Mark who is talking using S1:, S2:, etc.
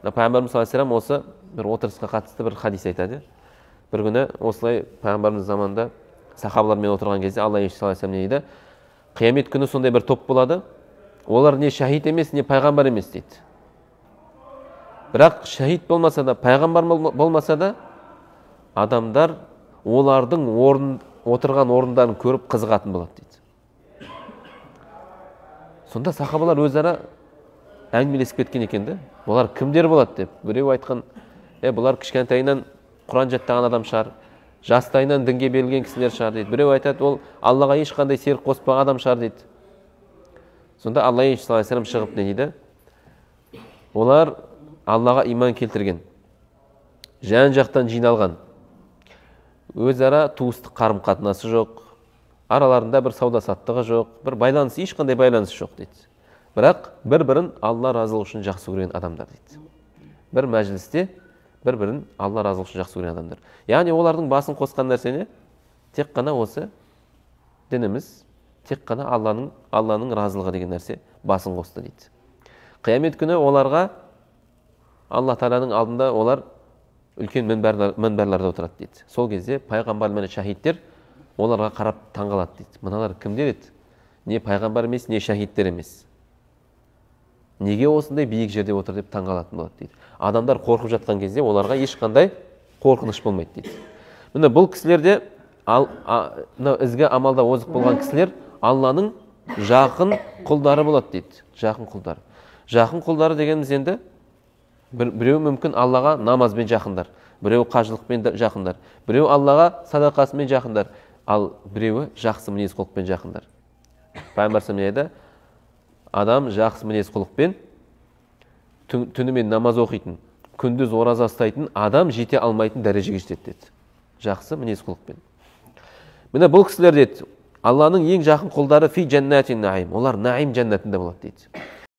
S1: Пайғамбарымыз саллаллаху алейхи вассалам осы бір отырысқа қатысты бір хадис айтады. Бір күні осылай пайғамбарымыз заманында сахабалармен отырған кезде Алла елшісі саллаллаху алейхи вассалам не дейді? Қиямет күні сондай бір топ болады. Олар не шахид емес, не пайғамбар емес дейді. Бірақ шахид болмаса да, пайғамбар болмаса да, адамдар олардың отырған орындарын көріп қызығатын болады дейді. Сонда сахабалар өзара әңгімелесіп кеткен екен де. Олар кімдер болады деп. Біреу айтқан, бұлар кішкентайынан Құран жаттаған адам шығар, жастайынан дінге берілген кісілер шығар дейді. Біреу айтады, ол Аллаға ешқандай серік қоспаған адам шығар дейді. Сонда Алла елшісі саллаллаху алейхи вассалам шығып не дейді? Олар Аллаға иман келтірген, жан жақтан жиналған, өзара туыстық қарым-қатынасы жоқ, араларында бір сауда-саттығы жоқ, бір байланысы, ешқандай байланысы жоқ дейді. Бірақ бір-бірін Алла разылығы үшін жақсы көрген адамдар дейді. Бір мәжілісте бір-бірін Алла разылығы үшін жақсы көрген адамдар. Яғни олардың басын қосқан нәрсе не? Тек қана осы дініміз, тек қана Алланың разылығы деген нәрсе басын қосты дейді. Қиямет күні оларға Алла Тағаланың алдында олар үлкен мінберлерде отырады дейді. Сол кезде пайғамбар мен шахидтер оларға қарап таңғалады дейді. Мыналар кімдер еді? Не пайғамбар емес, не шахидтер емес. Неге осындай биік жерде отыр деп таңғалатын болады дейді. Адамдар қорқып жатқан кезде оларға ешқандай қорқыныш болмайды дейді. Міне бұл кісілерде ізгі амалда озық болған кісілер Алланың жақын құлдары болады дейді. Жақын құлдары. Жақын құлдары дегеніміз енді біреу мүмкін Аллаға намазбен жақындар, біреу қажылықпен жақындар, біреу Аллаға садақасымен жақындар, ал біреуі жақсы мінез құлықпен жақындар. Пайғамбар саллаллаху адам жақсы мінез құлықпен түнімен намаз оқитын, күндіз ораза ұстайтын адам жете алмайтын дәрежеге жетеді деді. Жақсы мінез құлықпен. Міне бұл кісілер деді, Алланың ең жақын құлдары фи жәннатин наим. Олар наим жәннатында болады дейді.